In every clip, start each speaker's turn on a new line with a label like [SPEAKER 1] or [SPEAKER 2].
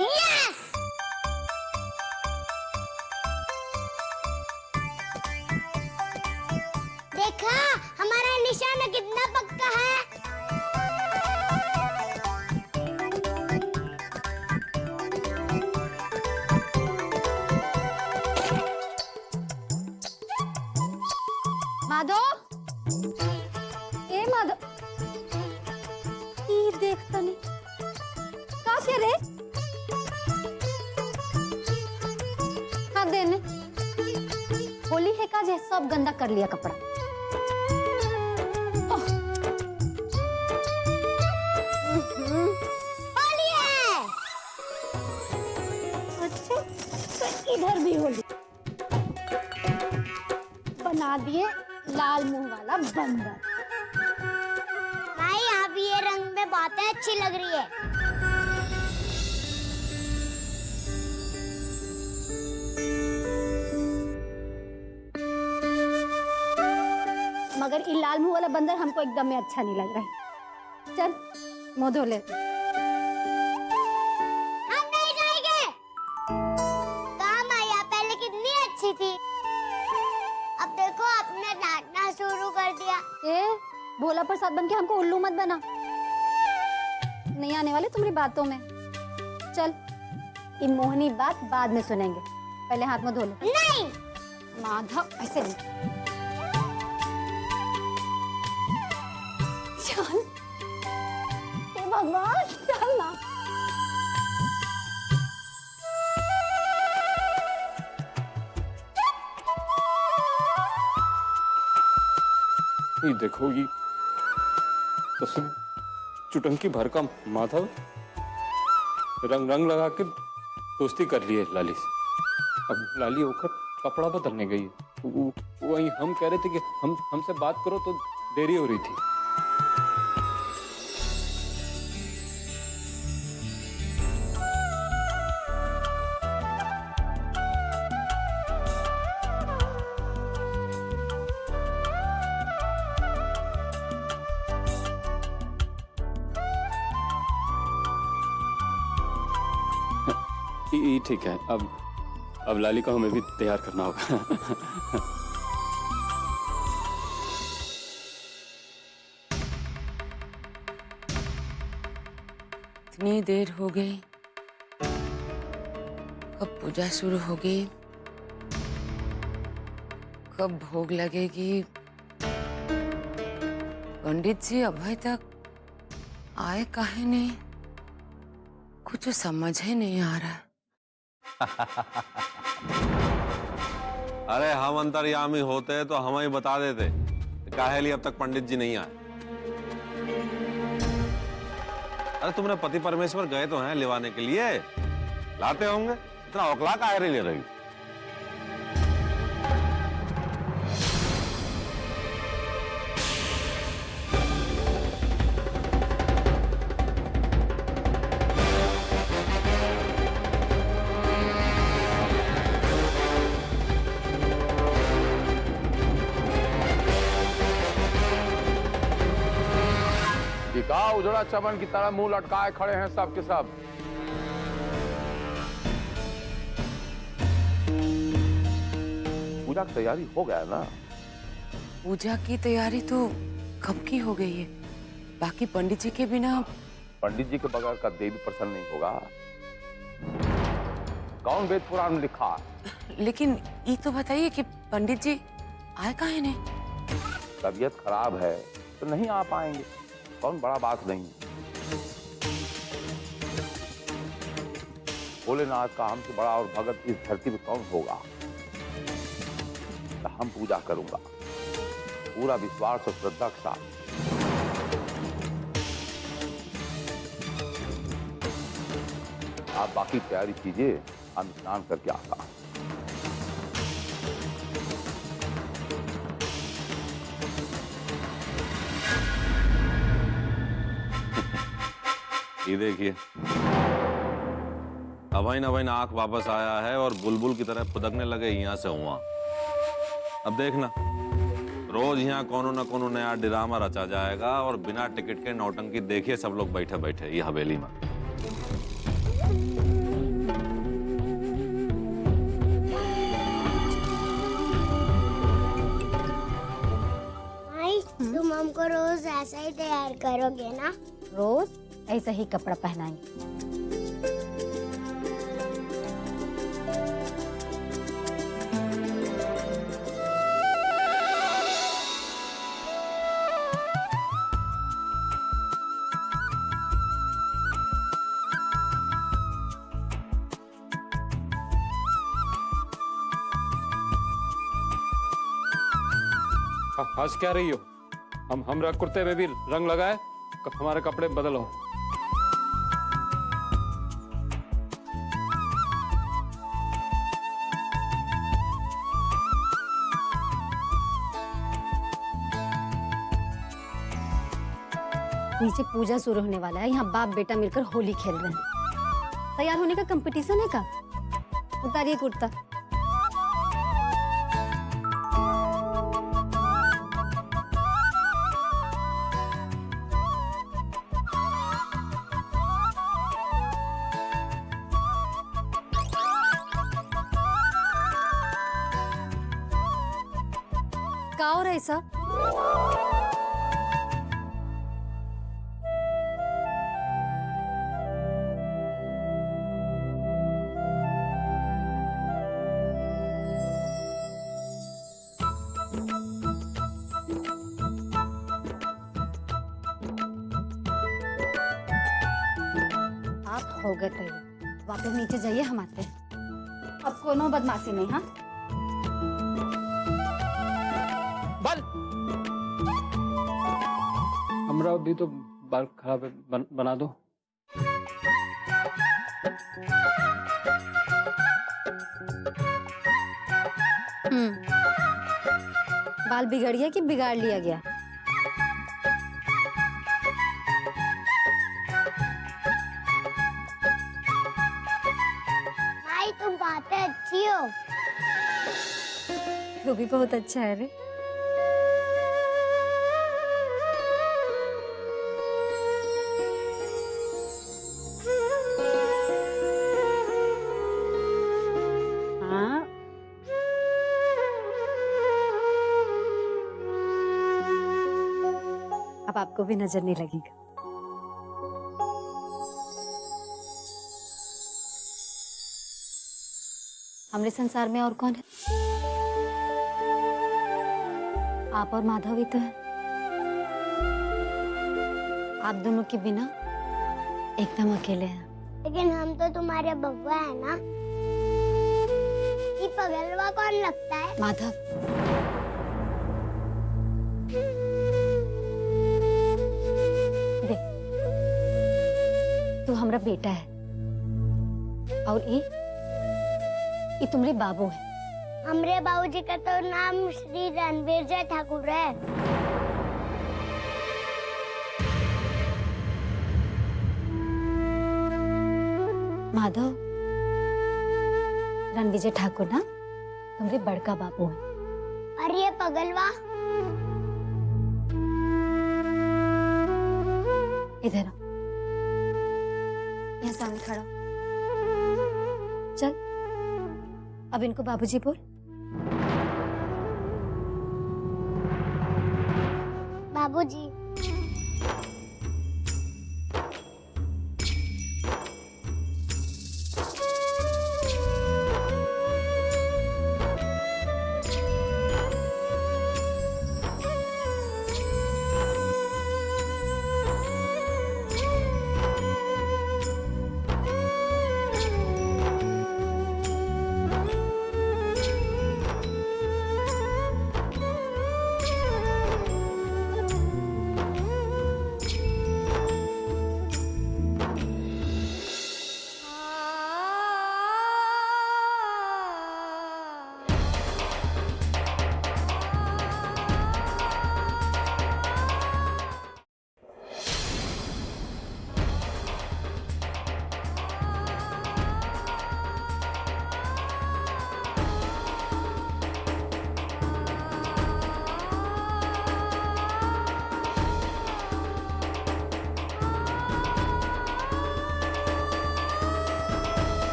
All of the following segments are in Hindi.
[SPEAKER 1] यस! देखा, हमारा निशाना कितना पक्का है।
[SPEAKER 2] माधव, ए माधव, ई देखता नहीं का के रे? हाँ देने होली है का जे सब गंदा कर लिया कपड़ा।
[SPEAKER 1] होली है।
[SPEAKER 2] अच्छा, तो इधर भी होली बना दिए लाल मुंह वाला बंदर।
[SPEAKER 1] भाई आप ये रंग में बहुत अच्छी लग रही है।
[SPEAKER 2] मगर ये लाल मुंह वाला बंदर हमको एकदम में अच्छा नहीं लग रहा है। चल मुंह धो ले।
[SPEAKER 1] हम नहीं जाएंगे। कहाँ माया पहले कितनी अच्छी थी, अब देखो आपने डांटना शुरू कर दिया।
[SPEAKER 2] ए भोला प्रसाद बन के हमको उल्लू मत बना, नहीं आने वाले तुम्हारी बातों में। चल ये मोहनी बात बाद में सुनेंगे, पहले हाथ में धो ले।
[SPEAKER 1] नहीं
[SPEAKER 2] माधव ऐसे नहीं। चल हे भगवान, चल ना।
[SPEAKER 3] ये देखो, ये तस्वीर चुटंकी भर का माधव रंग रंग लगा के दोस्ती कर ली है लाली से। अब लाली होकर कपड़ा बदलने गई है। वही हम कह रहे थे कि हमसे बात करो तो देरी हो रही थी। ये ठीक है, अब लाली को हमें भी तैयार करना होगा।
[SPEAKER 4] इतनी देर हो गई, कब पूजा शुरू होगी, कब भोग लगेगी? पंडित जी अभी तक आए काहे नहीं? कुछ समझ ही नहीं आ रहा।
[SPEAKER 5] अरे हम अंतर्यामी होते तो हम ही बता देते, काहे लिए अब तक पंडित जी नहीं आए। अरे तुमने पति परमेश्वर गए तो हैं लिवाने के लिए, लाते होंगे, इतना औकला काहे ले रही?
[SPEAKER 6] का उजड़ा चमन की तरह मुंह लटकाए खड़े हैं सब के सब। पूजा की तैयारी हो गया ना?
[SPEAKER 4] पूजा की तैयारी तो कब की हो गई है, बाकी पंडित जी के बिना।
[SPEAKER 6] पंडित जी के बगैर का देवी प्रसन्न नहीं होगा। कौन वेद पुराण में लिखा?
[SPEAKER 4] लेकिन ये तो बताइए कि पंडित जी आए काहे नहीं?
[SPEAKER 6] तबीयत खराब है तो नहीं आ पाएंगे, कौन बड़ा बात नहीं। भोलेनाथ का हमसे बड़ा और भगत इस धरती पे कौन होगा? तो हम पूजा करूंगा पूरा विश्वास और श्रद्धा के साथ। आप बाकी तैयारी कीजिए, हम स्नान करके आता हूं।
[SPEAKER 5] ये देखिए, अभाइन अभाइन आंख वापस आया है और बुलबुल की तरह फुदकने लगे यहाँ से वहां। अब देखना रोज यहाँ कोनो न कोनो नया ड्रामा रचा जाएगा और बिना टिकट के नौटंकी देखिए सब लोग बैठे बैठे ये हवेली में।
[SPEAKER 1] माई तुम हमको रोज ऐसा ही तैयार करोगे ना?
[SPEAKER 2] रोज ऐसा ही कपड़ा पहनाएंगे।
[SPEAKER 3] हंस क्या रही हो? हमरा कुर्ते में भी रंग लगाए, हमारे कपड़े बदलो।
[SPEAKER 2] नीचे पूजा शुरू होने वाला है, यहाँ बाप बेटा मिलकर होली खेल रहे हैं। तैयार होने का कंपटीशन है का? उतारिए कुर्ता। का हो रहा है सब? आप हो गए तैयार, वापस नीचे जाइए, हम आते हैं। अब कोनो बदमाशी नहीं। हाँ
[SPEAKER 3] बाल हमरा भी तो बाल खराब है, बना दो।
[SPEAKER 2] बाल बिगड़ गया कि बिगाड़ लिया गया?
[SPEAKER 1] माई तुम बातें अच्छी हो।
[SPEAKER 2] तू भी बहुत अच्छा है रे। हाँ अब आपको भी नजर नहीं लगेगा। हमारे संसार में और कौन है? आप और माधव ही तो है। आप दोनों के बिना एकदम अकेले हैं।
[SPEAKER 1] लेकिन हम तो तुम्हारे बब्बा है ना। ये पगलवा कौन लगता है?
[SPEAKER 2] माधव, देख तू हमारा बेटा है और ये तुम्हारे बाबू है।
[SPEAKER 1] हमरे बाबूजी का तो नाम श्री रणवीर जय ठाकुर है।
[SPEAKER 2] माधव, रणविजय ठाकुर ना तुम्हारे बड़का बाबू है।
[SPEAKER 1] और ये पगलवा
[SPEAKER 2] इधर आओ, यहाँ सामने खड़ा हो। चल अब इनको बाबूजी बोल।
[SPEAKER 1] बाबूजी।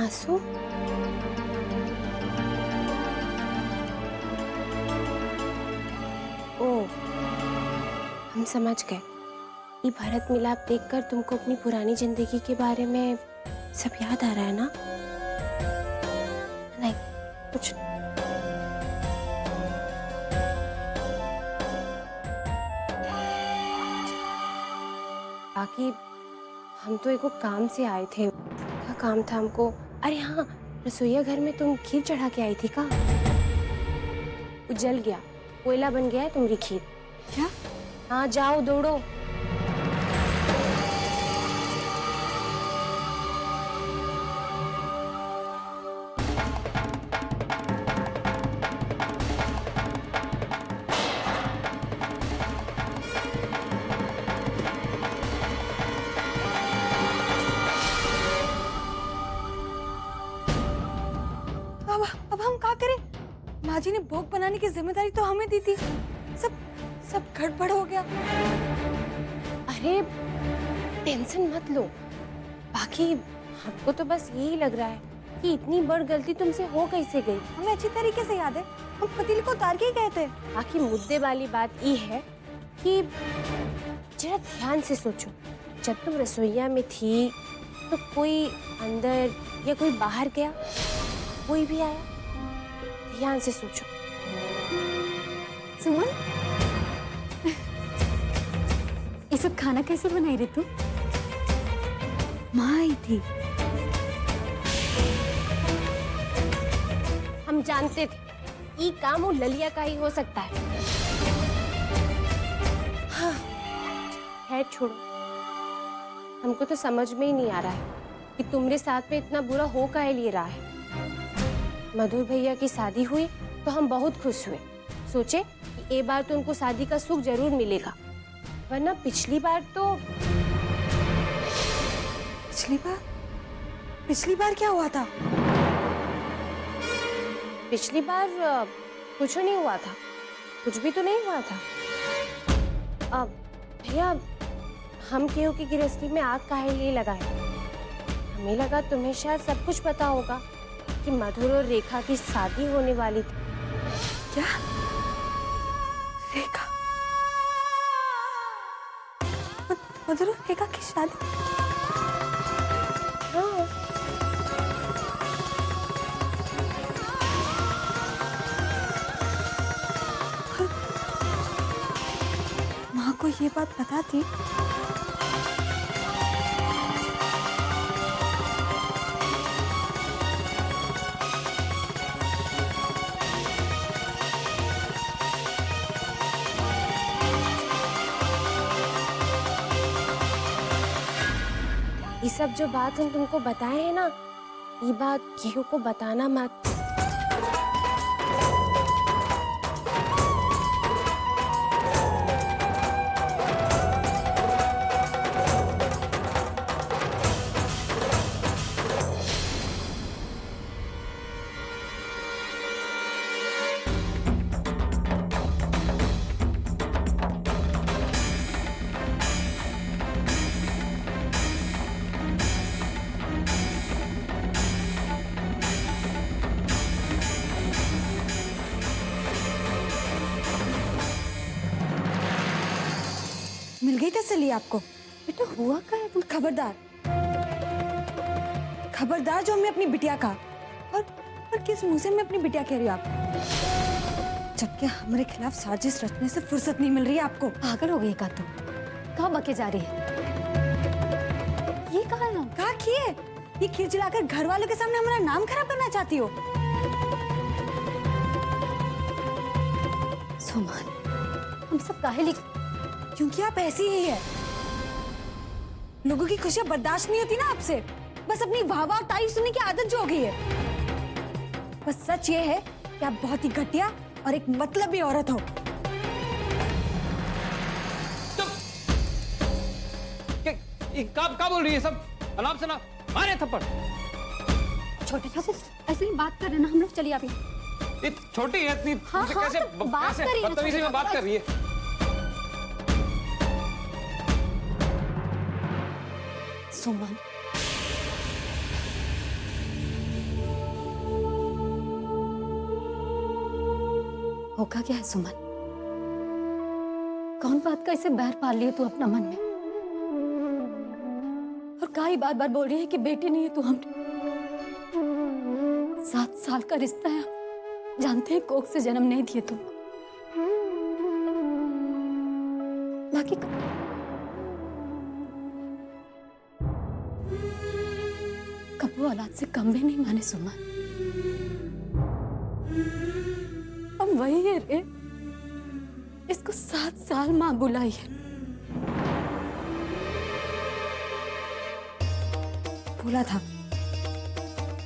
[SPEAKER 7] आंसू? ओ, हम समझ गए। ये भारत मिलाप देखकर तुमको अपनी पुरानी जिंदगी के बारे में सब याद आ रहा है ना? नहीं, कुछ नहीं। बाकी हम तो एको काम से आए थे। क्या काम था हमको? अरे हाँ, रसोईया घर में तुम खीर चढ़ा के आई थी का? वो जल गया, कोयला बन गया है तुम्हारी खीर।
[SPEAKER 2] क्या?
[SPEAKER 7] हाँ, जाओ दौड़ो।
[SPEAKER 8] अब हम क्या करें? माँ जी ने भोग बनाने की जिम्मेदारी तो हमें दी थी। सब गड़बड़ हो गया।
[SPEAKER 7] अरे टेंशन मत लो। बाकी हमको तो बस यही लग रहा है कि इतनी बड़ गलती तुमसे हो कैसे गई।
[SPEAKER 8] हमें अच्छी तरीके से याद है, हम पतीले को उतार के ही गए थे।
[SPEAKER 7] बाकी मुद्दे वाली बात ये है कि जरा ध्यान से सोचो, जब तुम रसोईया में थी तो कोई अंदर या कोई बाहर गया? कोई भी आया? ध्यान से सोचो।
[SPEAKER 2] सुमन, ये सब खाना कैसे बनाई रे तू? माँ आई थी।
[SPEAKER 7] हम जानते थे ये काम वो ललिया का ही हो सकता है। हाँ, खैर छोड़ो। हमको तो समझ में ही नहीं आ रहा है कि तुम्हारे साथ में इतना बुरा हो काहे लिए रहा है। मधुर भैया की शादी हुई तो हम बहुत खुश हुए, सोचे कि ये बार तो उनको शादी का सुख जरूर मिलेगा, वरना पिछली बार
[SPEAKER 8] क्या हुआ था?
[SPEAKER 7] पिछली बार कुछ नहीं हुआ था, कुछ भी तो नहीं हुआ था। अब भैया, हम केहू की गृहस्थी में आग काहे लिए लगाए? हमें लगा तुम्हें शायद सब कुछ पता होगा कि मधुर और रेखा की शादी होने वाली थी।
[SPEAKER 8] क्या? रेखा? मधुर और रेखा की शादी?
[SPEAKER 7] हाँ।
[SPEAKER 8] माँ को ये बात पता थी?
[SPEAKER 7] ये सब जो बात हम तुमको बताए हैं ना, ये बात केहू को बताना मत।
[SPEAKER 8] मिल गई तसल्ली आपको?
[SPEAKER 2] बेटा हुआ क्या है? तुम
[SPEAKER 8] खबरदार जो हमें अपनी बिटिया का। और किस मुंह से मैं अपनी बिटिया कह रही हूँ आपको? जबकि हमारे खिलाफ साजिश रचने से फुर्सत नहीं मिल रही है आपको।
[SPEAKER 2] पागल हो गई का तुम? कहाँ बके जा रही है? ये कहा है?
[SPEAKER 8] कहा किए? ये खीर जलाकर घर वालों के सामने हमारा नाम खराब करना चाहती हो?
[SPEAKER 2] सुमन, हम सब काहे लिख?
[SPEAKER 8] क्योंकि आप ऐसी ही है। लोगों की खुशियां बर्दाश्त नहीं होती ना आपसे। बस अपनी वाह वाह तारीफ सुनने की आदत जो हो गई है। बस सच ये है कि आप बहुत ही घटिया और एक मतलबी औरत हो।
[SPEAKER 3] क्या बोल रही है सब? आराम से ना मारे थप्पड़।
[SPEAKER 2] छोटे ठाकुर ऐसे ही बात कर रहे ना हम लोग। चलिए आप
[SPEAKER 3] ये छोटी है इतनी,
[SPEAKER 2] हाँ,
[SPEAKER 3] कैसे
[SPEAKER 2] तो बात करिए ना,
[SPEAKER 3] बदतमीजी में बात कर रही है?
[SPEAKER 2] सुमन, होगा क्या है सुमन? कौन बात का इसे बैर पाल लिया तू अपना मन में? और काई बार बार बोल रही है कि बेटी नहीं है तू हमारी। 7 साल का रिश्ता है, जानते हैं कोख से जन्म नहीं दिए तुम। बाकी कबू औलाद से कम भी नहीं माने सुमन। हम वही है रे, इसको 7 साल मां बुलाई है।
[SPEAKER 8] बोला था,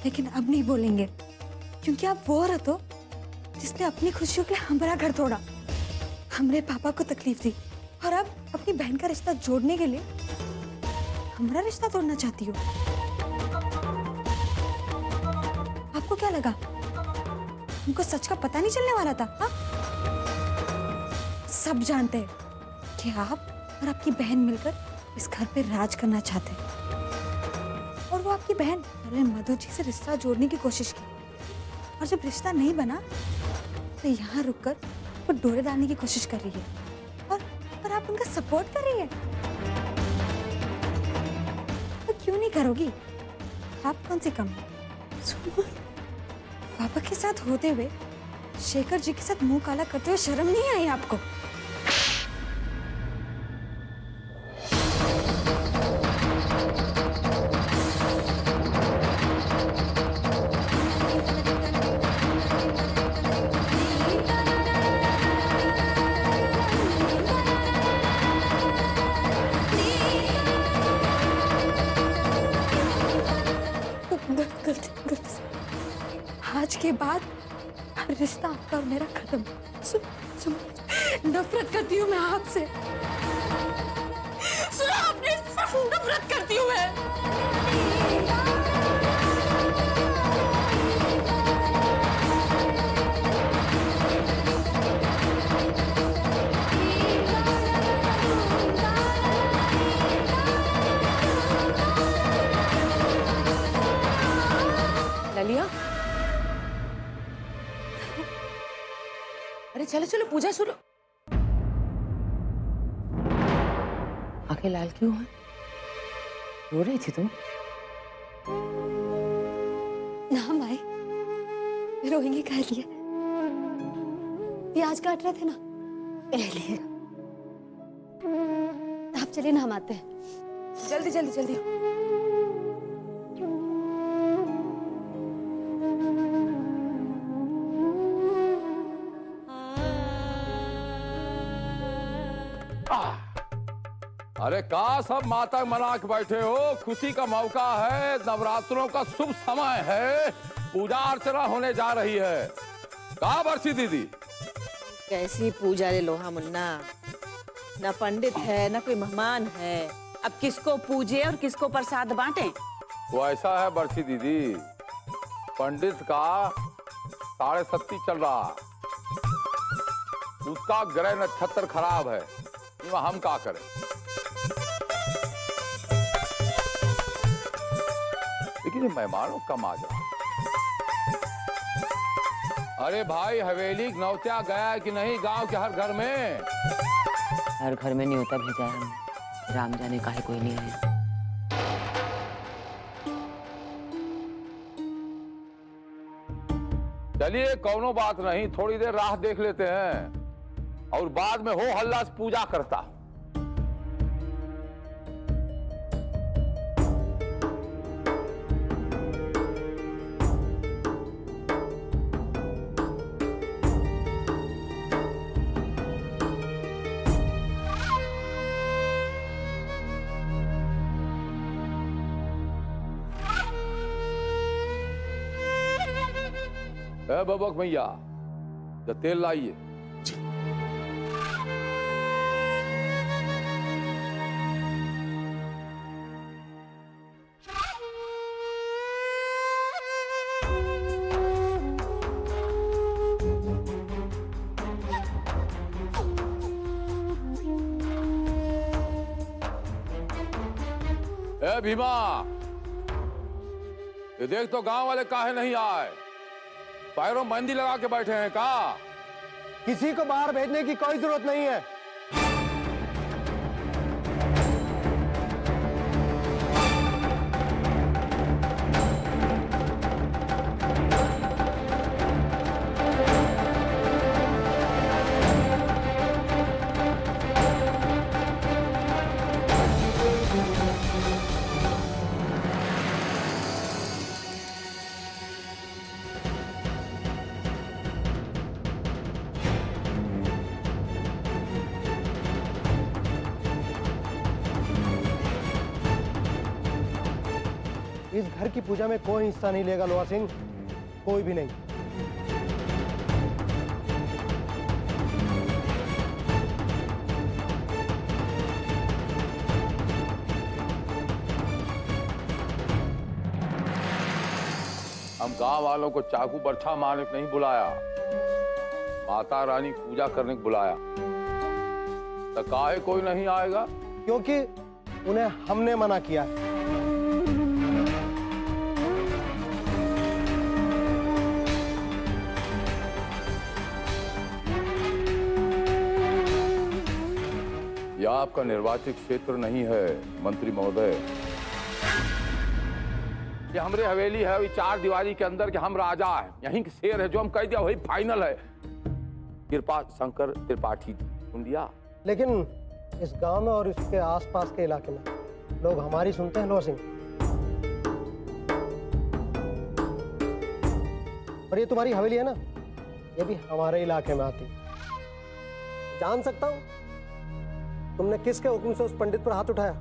[SPEAKER 8] लेकिन अब नहीं बोलेंगे, क्योंकि आप वो औरत हो जिसने अपनी खुशियों के लिए हमारा घर तोड़ा, हमरे पापा को तकलीफ दी, और अब अपनी बहन का रिश्ता जोड़ने के लिए हमारा रिश्ता तोड़ना चाहती हो। आपको क्या लगा हमको सच का पता नहीं चलने वाला था? हा? सब जानते हैं कि आप और आपकी बहन मिलकर इस घर पे राज करना चाहते हैं, और वो आपकी बहन पहले मधु जी से रिश्ता जोड़ने की कोशिश की, और जब रिश्ता नहीं बना तो यहाँ रुककर वो डोरे डालने की कोशिश कर रही है, और आप उनका सपोर्ट कर रही है। तो क्यों नहीं करोगी? आप कौन सी कम है? पापा के साथ होते हुए शेखर जी के साथ मुंह काला करते हुए शर्म नहीं आई आपको? गलती। आज के बाद हर रिश्ता आपका और मेरा खत्म। नफरत करती हूँ मैं आपसे। सुनो, आपने नफरत करती हूँ मैं।
[SPEAKER 4] ललिया, अरे चलो चलो पूजा शुरू। आंखें लाल क्यों है? रो रही थी तुम?
[SPEAKER 2] ना माई, रोएंगे कह लिए, प्याज काट रहे थे ना, लिए। आप चलिए ना, हम आते हैं।
[SPEAKER 4] जल्दी जल्दी जल्दी।
[SPEAKER 6] अरे का सब माता मना के बैठे हो? खुशी का मौका है, नवरात्रों का शुभ समय है, पूजा अर्चना होने जा रही है। का बरसी दीदी?
[SPEAKER 9] कैसी पूजा रे लोहा मुन्ना, न पंडित है न कोई मेहमान है, अब किसको पूजे और किसको प्रसाद बांटे?
[SPEAKER 6] वो ऐसा है बरसी दीदी, पंडित का 7:30 चल रहा, उसका ग्रह नक्षत्र खराब है, हम का करें? लेकिन ये मेहमानों कम आ जाए। अरे भाई, हवेली नौत्या गया है कि नहीं गांव के हर घर में?
[SPEAKER 4] हर घर में नहीं होता भेजा है, राम जाने काहे कोई नहीं आया।
[SPEAKER 6] चलिए कौनो बात नहीं, थोड़ी देर राह देख लेते हैं और बाद में हो हल्ला से पूजा करता। बबक भैया, तो तेल लाइए। ए भीमा, ये देख तो गांव वाले काहे नहीं आए? पैरों मेहंदी लगा के बैठे हैं का?
[SPEAKER 10] किसी को बाहर भेजने की कोई जरूरत नहीं है। इस घर की पूजा में कोई हिस्सा नहीं लेगा लोहा सिंह, कोई भी नहीं।
[SPEAKER 6] हम गांव वालों को चाकू बरछा मारने को नहीं बुलाया, माता रानी पूजा करने को बुलाया। तो काहे कोई नहीं आएगा?
[SPEAKER 10] क्योंकि उन्हें हमने मना किया है।
[SPEAKER 6] यह आपका निर्वाचित क्षेत्र नहीं है मंत्री महोदय। ये हमारे हवेली है, वही 4 दीवारी के अंदर के हम राजा है, यहीं के शेर है, जो हम कह दिया वही फाइनल है। कृपा शंकर त्रिपाठी जी, सुन लिया?
[SPEAKER 10] लेकिन इस गांव में और इसके आसपास के इलाके में लोग हमारी सुनते हैं लोहा सिंह। और ये तुम्हारी हवेली है ना, ये भी हमारे इलाके में आती। जान सकता हूं तुमने किसके हुक्म से उस पंडित पर हाथ उठाया?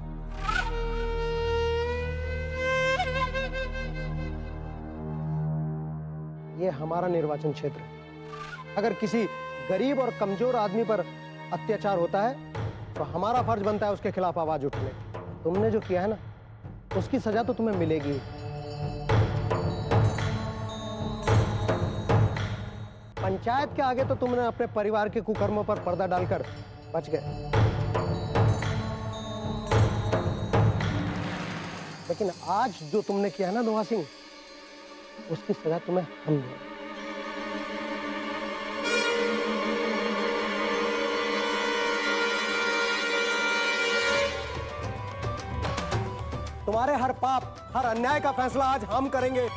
[SPEAKER 10] ये हमारा निर्वाचन क्षेत्र है। अगर किसी गरीब और कमजोर आदमी पर अत्याचार होता है तो हमारा फर्ज बनता है उसके खिलाफ आवाज उठाने। तुमने जो किया है ना, उसकी सजा तो तुम्हें मिलेगी। पंचायत के आगे तो तुमने अपने परिवार के कुकर्मों पर पर्दा डालकर बच गए, लेकिन आज जो तुमने किया है ना लोहा सिंह, उसकी सजा तुम्हें हम देंगे। तुम्हारे हर पाप, हर अन्याय का फैसला आज हम करेंगे।